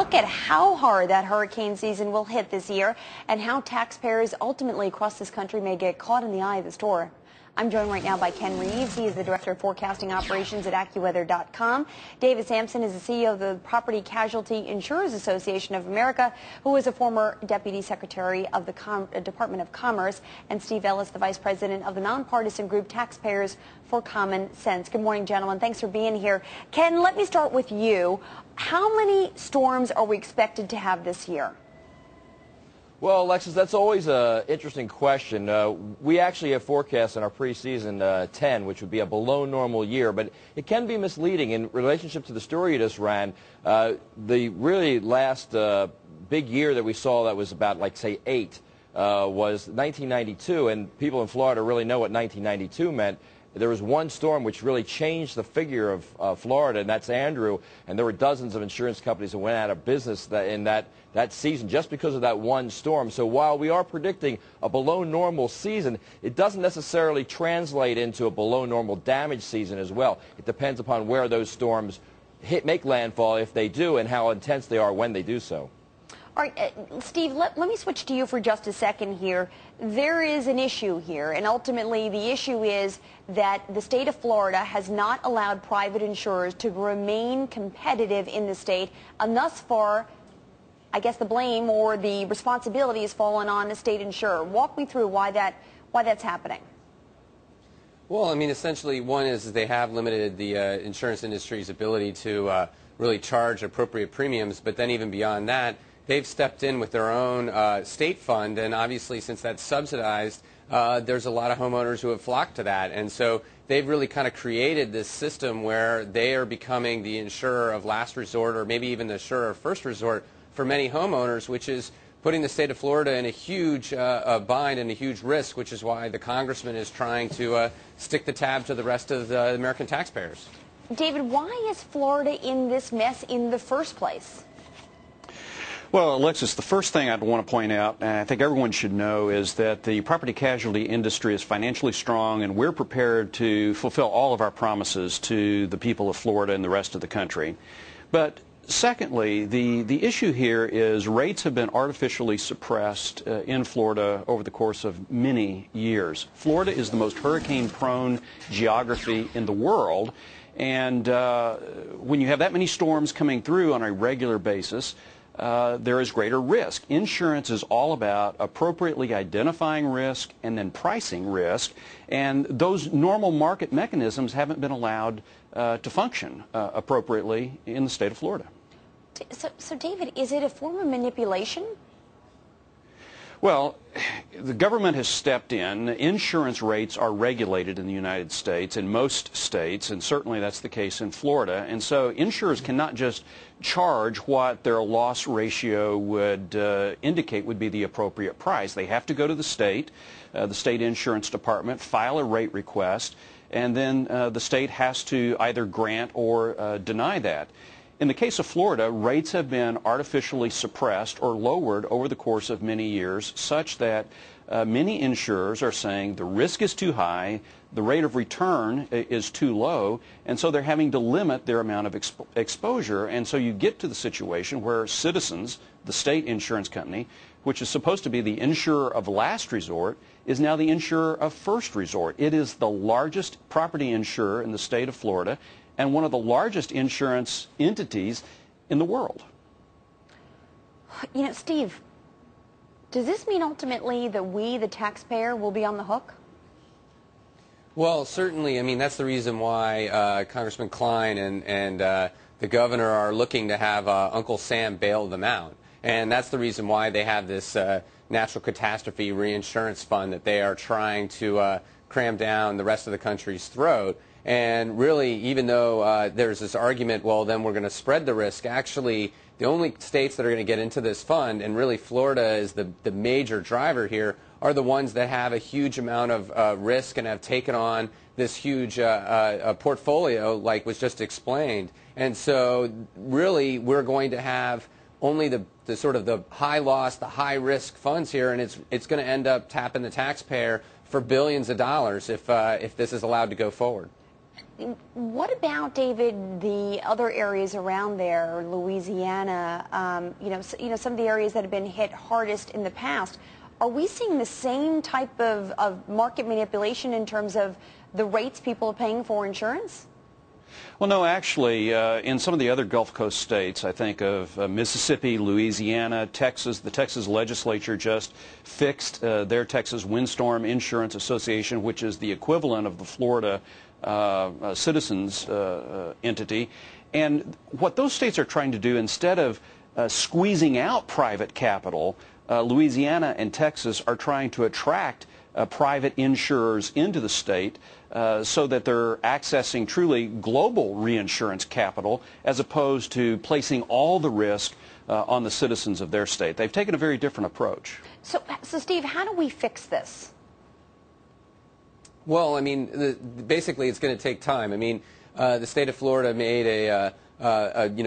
look at how hard that hurricane season will hit this year and how taxpayers ultimately across this country may get caught in the eye of the storm. I'm joined right now by Ken Reeves. He is the Director of Forecasting Operations at AccuWeather.com. David Sampson is the CEO of the Property Casualty Insurers Association of America, who was a former Deputy Secretary of the Department of Commerce, and Steve Ellis, the Vice President of the nonpartisan group Taxpayers for Common Sense. Good morning, gentlemen. Thanks for being here. Ken, let me start with you. How many storms are we expected to have this year? Well, Alexis, that's always an interesting question. We actually have forecast in our preseason 10, which would be a below normal year, but it can be misleading in relationship to the story you just ran. The really last big year that we saw that was about, like, say, 8 was 1992, and people in Florida really know what 1992 meant. There was one storm which really changed the figure of Florida, and that's Andrew, and there were dozens of insurance companies that went out of business in that season just because of that one storm. So while we are predicting a below normal season, it doesn't necessarily translate into a below normal damage season as well. It depends upon where those storms make landfall, if they do, and how intense they are when they do so. All right, Steve, let me switch to you for just a second here. There is an issue here, and ultimately the issue is that the state of Florida has not allowed private insurers to remain competitive in the state, and thus far, I guess the blame or the responsibility has fallen on the state insurer. Walk me through why that's happening. Well, I mean, essentially, one is they have limited the insurance industry's ability to really charge appropriate premiums, but then even beyond that, they've stepped in with their own state fund, and obviously since that's subsidized, there's a lot of homeowners who have flocked to that. And so they've really kind of created this system where they are becoming the insurer of last resort, or maybe even the insurer of first resort for many homeowners, which is putting the state of Florida in a huge bind and a huge risk, which is why the congressman is trying to stick the tab to the rest of the American taxpayers. David, why is Florida in this mess in the first place? Well, Alexis, the first thing I'd want to point out, and I think everyone should know, is that the property casualty industry is financially strong, and we're prepared to fulfill all of our promises to the people of Florida and the rest of the country. But secondly, the issue here is rates have been artificially suppressed in Florida over the course of many years. Florida is the most hurricane-prone geography in the world, and when you have that many storms coming through on a regular basis, there is greater risk. Insurance is all about appropriately identifying risk and then pricing risk, and those normal market mechanisms haven't been allowed to function appropriately in the state of Florida. So, David, is it a form of manipulation? Well, the government has stepped in. Insurance rates are regulated in the United States, in most states, and certainly that's the case in Florida. And so insurers cannot just charge what their loss ratio would indicate would be the appropriate price. They have to go to the state insurance department, file a rate request, and then the state has to either grant or deny that. In the case of Florida, rates have been artificially suppressed or lowered over the course of many years, such that many insurers are saying the risk is too high, the rate of return is too low, and so they're having to limit their amount of exposure. And so you get to the situation where Citizens, the state insurance company, which is supposed to be the insurer of last resort, is now the insurer of first resort. It is the largest property insurer in the state of Florida, and one of the largest insurance entities in the world. You know, Steve, does this mean ultimately that we, the taxpayer, will be on the hook? Well, certainly. I mean, that's the reason why Congressman Klein and the governor are looking to have Uncle Sam bail them out. And that's the reason why they have this natural catastrophe reinsurance fund that they are trying to cram down the rest of the country's throat. And really, even though there's this argument, well, then we're going to spread the risk, actually, the only states that are going to get into this fund, and really Florida is the major driver here, are the ones that have a huge amount of risk and have taken on this huge portfolio, like was just explained. And so, really, we're going to have only the sort of the high loss, the high risk funds here, and it's going to end up tapping the taxpayer for billions of dollars if this is allowed to go forward. What about, David, the other areas around there, Louisiana, some of the areas that have been hit hardest in the past? Are we seeing the same type of market manipulation in terms of the rates people are paying for insurance? Well, no, actually, in some of the other Gulf Coast states, I think of Mississippi, Louisiana, Texas, the Texas legislature just fixed their Texas Windstorm Insurance Association, which is the equivalent of the Florida Citizens entity. And what those states are trying to do, instead of squeezing out private capital, Louisiana and Texas are trying to attract private insurers into the state so that they're accessing truly global reinsurance capital as opposed to placing all the risk on the citizens of their state. They've taken a very different approach. So Steve, how do we fix this? Well, I mean, basically it's going to take time. I mean, the state of Florida made a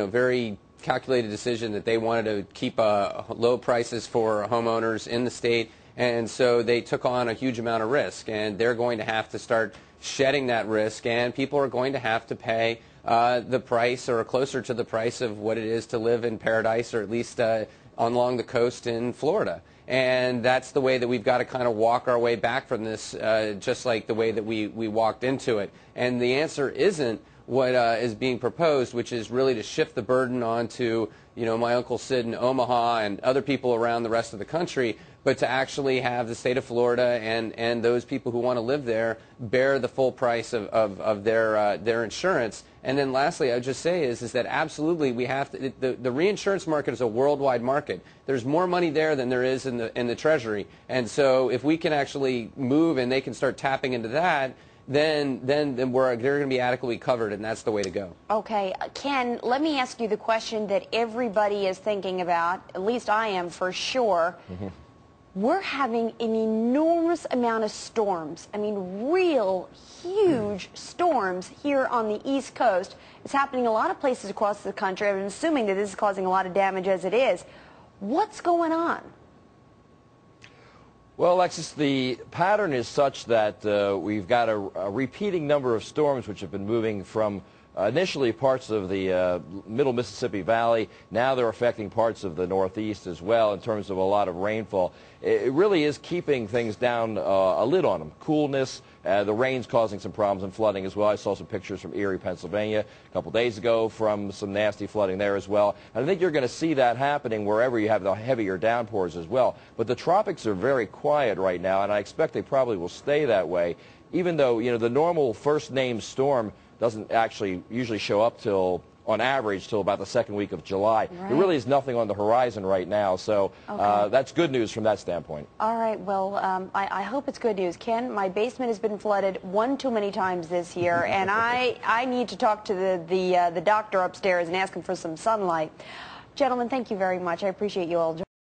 very calculated decision that they wanted to keep low prices for homeowners in the state, and so they took on a huge amount of risk, and they're going to have to start shedding that risk, and people are going to have to pay the price or closer to the price of what it is to live in paradise, or at least along the coast in Florida. And that's the way that we've got to kind of walk our way back from this, just like the way that we walked into it. And the answer isn't what is being proposed, which is really to shift the burden onto, my Uncle Sid in Omaha and other people around the rest of the country, but to actually have the state of Florida and those people who want to live there bear the full price of their insurance. And then lastly, I would just say is that absolutely we have to, the reinsurance market is a worldwide market. There's more money there than there is in the Treasury. And so if we can actually move and they can start tapping into that, then they're going to be adequately covered, and that's the way to go. Okay. Ken, let me ask you the question that everybody is thinking about, at least I am for sure. Mm-hmm. We're having an enormous amount of storms. I mean, real huge storms here on the East Coast. It's happening in a lot of places across the country. I'm assuming that this is causing a lot of damage as it is. What's going on? Well, Alexis, the pattern is such that we've got a repeating number of storms which have been moving from initially parts of the middle Mississippi Valley. Now they're affecting parts of the Northeast as well in terms of a lot of rainfall. It really is keeping things down a lid on them. Coolness, the rain's causing some problems and flooding as well. I saw some pictures from Erie, Pennsylvania a couple days ago from some nasty flooding there as well. And I think you're going to see that happening wherever you have the heavier downpours as well. But the tropics are very quiet right now, and I expect they probably will stay that way, even though, the normal first-named storm doesn't actually usually show up till, on average, till about the second week of July. Right. There really is nothing on the horizon right now, so that's good news from that standpoint. All right, well, I hope it's good news. Ken, my basement has been flooded one too many times this year, and I need to talk to the doctor upstairs and ask him for some sunlight. Gentlemen, thank you very much. I appreciate you all joining.